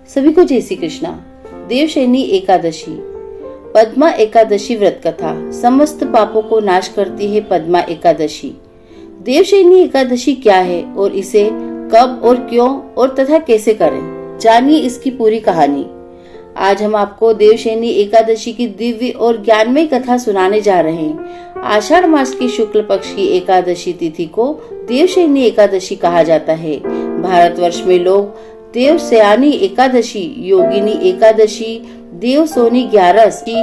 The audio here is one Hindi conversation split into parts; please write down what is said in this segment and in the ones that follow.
सभी को जय श्री कृष्णा। देवशयनी एकादशी, पद्मा एकादशी व्रत कथा। समस्त पापों को नाश करती है पद्मा एकादशी। देवशयनी एकादशी क्या है और इसे कब और क्यों और तथा कैसे करें, जानिए इसकी पूरी कहानी। आज हम आपको देवशयनी एकादशी की दिव्य और ज्ञानमय कथा सुनाने जा रहे हैं। आषाढ़ मास की शुक्ल पक्ष की एकादशी तिथि को देवशयनी एकादशी कहा जाता है। भारतवर्ष में लोग देवशयनी एकादशी, योगिनी एकादशी, देवसोनी 11 की,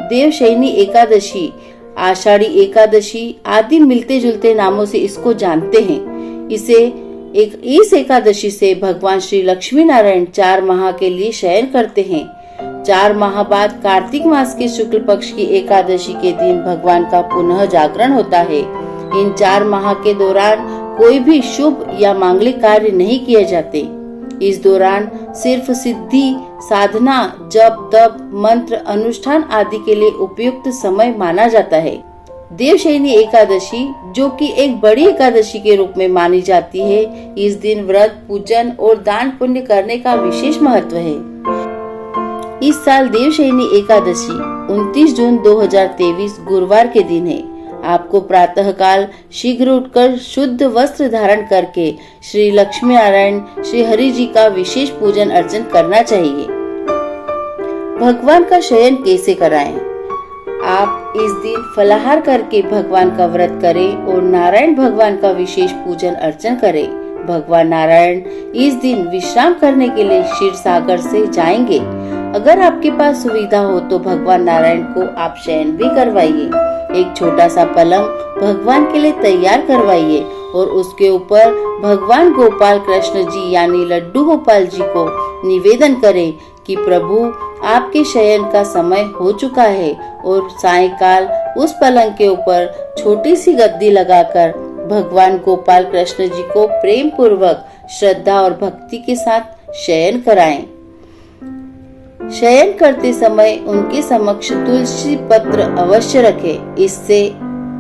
देवशयनी एकादशी, आषाढ़ी एकादशी आदि मिलते जुलते नामों से इसको जानते हैं। इस एकादशी से भगवान श्री लक्ष्मी नारायण 4 माह के लिए शयन करते हैं। 4 माह बाद कार्तिक मास के शुक्ल पक्ष की एकादशी के दिन भगवान का पुनः जागरण होता है। इन 4 माह के दौरान कोई भी शुभ या मांगलिक कार्य नहीं किए जाते। इस दौरान सिर्फ सिद्धि, साधना, जप, तप, मंत्र, अनुष्ठान आदि के लिए उपयुक्त समय माना जाता है। देवशयनी एकादशी, जो कि एक बड़ी एकादशी के रूप में मानी जाती है, इस दिन व्रत, पूजन और दान पुण्य करने का विशेष महत्व है। इस साल देवशयनी एकादशी 29 जून 2023 गुरुवार के दिन है। आपको प्रातः काल शीघ्र उठकर शुद्ध वस्त्र धारण करके श्री लक्ष्मी नारायण, श्री हरि जी का विशेष पूजन अर्चन करना चाहिए। भगवान का शयन कैसे कराएं? आप इस दिन फलाहार करके भगवान का व्रत करें और नारायण भगवान का विशेष पूजन अर्चन करें। भगवान नारायण इस दिन विश्राम करने के लिए क्षीर सागर से जाएंगे। अगर आपके पास सुविधा हो तो भगवान नारायण को आप शयन भी करवाइए। एक छोटा सा पलंग भगवान के लिए तैयार करवाइए और उसके ऊपर भगवान गोपाल कृष्ण जी यानी लड्डू गोपाल जी को निवेदन करें कि प्रभु, आपके शयन का समय हो चुका है। और सायंकाल उस पलंग के ऊपर छोटी सी गद्दी लगाकर भगवान गोपाल कृष्ण जी को प्रेम पूर्वक, श्रद्धा और भक्ति के साथ शयन कराएं। शयन करते समय उनके समक्ष तुलसी पत्र अवश्य रखें। इससे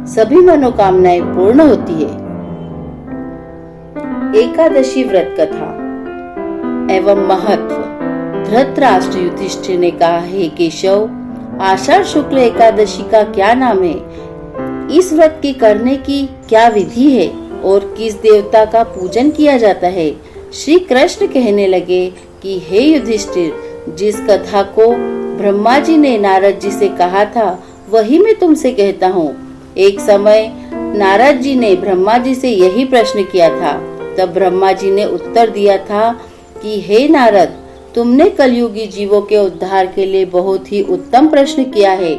सभी मनोकामनाएं पूर्ण होती है। एकादशी व्रत कथा एवं महत्व। धृतराष्ट्र युधिष्ठिर ने कहा, हे केशव, आषाढ़ शुक्ल एकादशी का क्या नाम है? इस व्रत के करने की क्या विधि है और किस देवता का पूजन किया जाता है? श्री कृष्ण कहने लगे कि हे युधिष्ठिर, जिस कथा को ब्रह्मा जी ने नारद जी से कहा था वही मैं तुमसे कहता हूँ। एक समय नारद जी ने ब्रह्मा जी से यही प्रश्न किया था। तब ब्रह्मा जी ने उत्तर दिया था कि हे नारद, तुमने कलयुगी जीवों के उद्धार के लिए बहुत ही उत्तम प्रश्न किया है,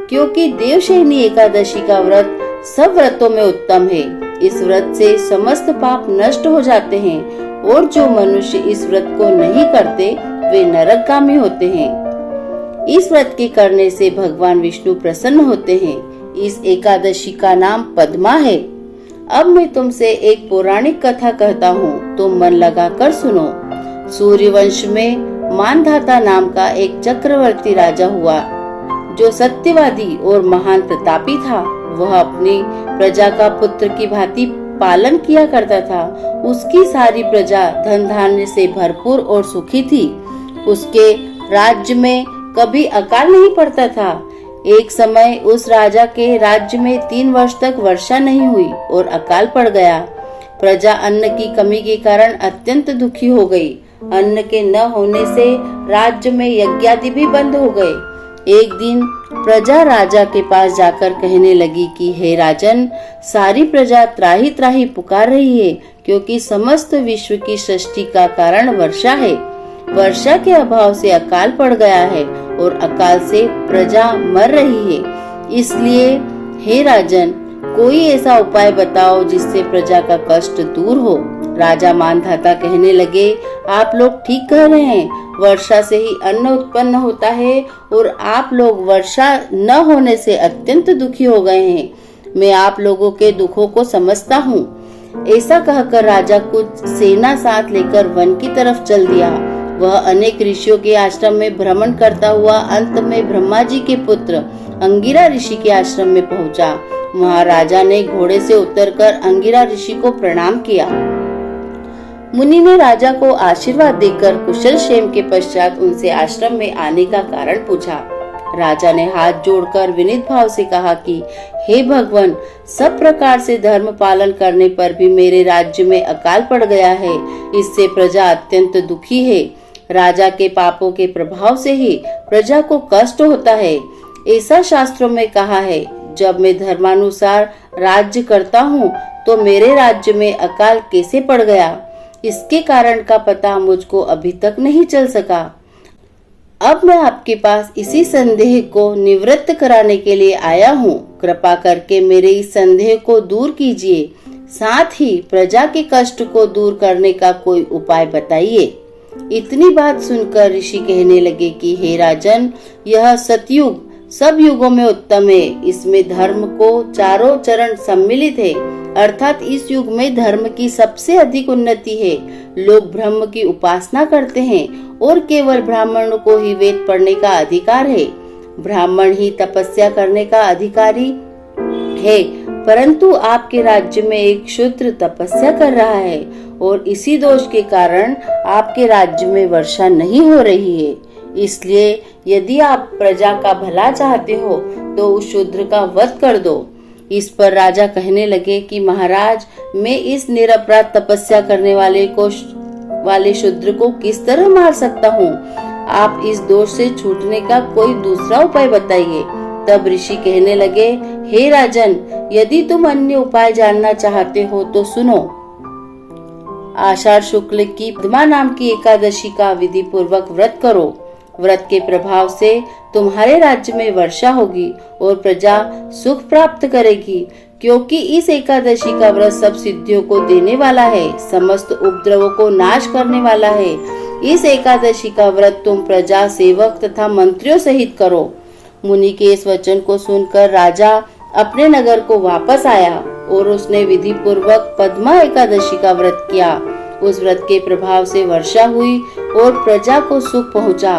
क्योंकि देवशयनी एकादशी का व्रत सब व्रतों में उत्तम है। इस व्रत से समस्त पाप नष्ट हो जाते हैं और जो मनुष्य इस व्रत को नहीं करते वे नरकगामी होते हैं। इस व्रत के करने से भगवान विष्णु प्रसन्न होते हैं। इस एकादशी का नाम पद्मा है। अब मैं तुमसे एक पौराणिक कथा कहता हूँ, तो मन लगाकर सुनो। सूर्यवंश में मानधाता नाम का एक चक्रवर्ती राजा हुआ, जो सत्यवादी और महान प्रतापी था। वह अपनी प्रजा का पुत्र की भांति पालन किया करता था। उसकी सारी प्रजा धन धान्य से भरपूर और सुखी थी। उसके राज्य में कभी अकाल नहीं पड़ता था। एक समय उस राजा के राज्य में 3 वर्ष तक वर्षा नहीं हुई और अकाल पड़ गया। प्रजा अन्न की कमी के कारण अत्यंत दुखी हो गई। अन्न के न होने से राज्य में यज्ञादि भी बंद हो गए। एक दिन प्रजा राजा के पास जाकर कहने लगी कि हे राजन, सारी प्रजा त्राही त्राही पुकार रही है, क्योंकि समस्त विश्व की सृष्टि का कारण वर्षा है। वर्षा के अभाव से अकाल पड़ गया है और अकाल से प्रजा मर रही है। इसलिए हे राजन, कोई ऐसा उपाय बताओ जिससे प्रजा का कष्ट दूर हो। राजा मानधाता कहने लगे, आप लोग ठीक कह रहे हैं, वर्षा से ही अन्न उत्पन्न होता है और आप लोग वर्षा न होने से अत्यंत दुखी हो गए हैं। मैं आप लोगों के दुखों को समझता हूँ। ऐसा कहकर राजा कुछ सेना साथ लेकर वन की तरफ चल दिया। वह अनेक ऋषियों के आश्रम में भ्रमण करता हुआ अंत में ब्रह्मा जी के पुत्र अंगिरा ऋषि के आश्रम में पहुंचा। वहां राजा ने घोड़े से उतरकर अंगिरा ऋषि को प्रणाम किया। मुनि ने राजा को आशीर्वाद देकर कुशल क्षेम के पश्चात उनसे आश्रम में आने का कारण पूछा। राजा ने हाथ जोड़कर विनीत भाव से कहा कि हे भगवान, सब प्रकार से धर्म पालन करने पर भी मेरे राज्य में अकाल पड़ गया है। इससे प्रजा अत्यंत दुखी है। राजा के पापों के प्रभाव से ही प्रजा को कष्ट होता है। ऐसा शास्त्रों में कहा है, जब मैं धर्मानुसार राज्य करता हूँ तो मेरे राज्य में अकाल कैसे पड़ गया, इसके कारण का पता मुझको अभी तक नहीं चल सका। अब मैं आपके पास इसी संदेह को निवृत्त कराने के लिए आया हूँ। कृपा करके मेरे इस संदेह को दूर कीजिए, साथ ही प्रजा के कष्ट को दूर करने का कोई उपाय बताइए। इतनी बात सुनकर ऋषि कहने लगे कि हे राजन, यह सतयुग सब युगों में उत्तम है। इसमें धर्म को चारों चरण सम्मिलित है, अर्थात इस युग में धर्म की सबसे अधिक उन्नति है। लोग ब्रह्म की उपासना करते हैं और केवल ब्राह्मणों को ही वेद पढ़ने का अधिकार है। ब्राह्मण ही तपस्या करने का अधिकारी है, परंतु आपके राज्य में एक शूद्र तपस्या कर रहा है और इसी दोष के कारण आपके राज्य में वर्षा नहीं हो रही है। इसलिए यदि आप प्रजा का भला चाहते हो तो उस शूद्र का वध कर दो। इस पर राजा कहने लगे कि महाराज, मैं इस निरपराध तपस्या करने वाले शूद्र को किस तरह मार सकता हूँ? आप इस दोष से छूटने का कोई दूसरा उपाय बताइए। तब ऋषि कहने लगे, हे राजन, यदि तुम अन्य उपाय जानना चाहते हो तो सुनो। आषाढ़ शुक्ल की पद्मा नाम की एकादशी का विधि पूर्वक व्रत करो। व्रत के प्रभाव से तुम्हारे राज्य में वर्षा होगी और प्रजा सुख प्राप्त करेगी, क्योंकि इस एकादशी का व्रत सब सिद्धियों को देने वाला है, समस्त उपद्रवों को नाश करने वाला है। इस एकादशी का व्रत तुम प्रजा, सेवक तथा मंत्रियों सहित करो। मुनि के इस वचन को सुनकर राजा अपने नगर को वापस आया और उसने विधि पूर्वक पद्मा एकादशी का व्रत किया। उस व्रत के प्रभाव से वर्षा हुई और प्रजा को सुख पहुंचा।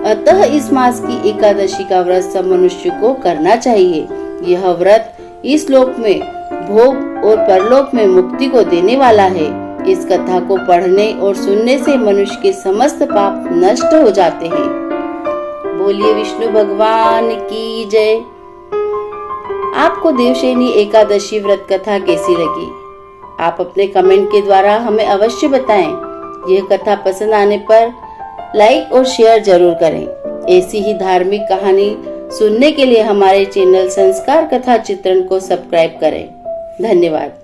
अतः इस मास की एकादशी का व्रत सब मनुष्य को करना चाहिए। यह व्रत इस लोक में भोग और परलोक में मुक्ति को देने वाला है। इस कथा को पढ़ने और सुनने से मनुष्य के समस्त पाप नष्ट हो जाते हैं। बोलिए विष्णु भगवान की जय। आपको देवशयनी एकादशी व्रत कथा कैसी लगी? आप अपने कमेंट के द्वारा हमें अवश्य बताएं। यह कथा पसंद आने पर लाइक और शेयर जरूर करें। ऐसी ही धार्मिक कहानी सुनने के लिए हमारे चैनल संस्कार कथा चित्रण को सब्सक्राइब करें। धन्यवाद।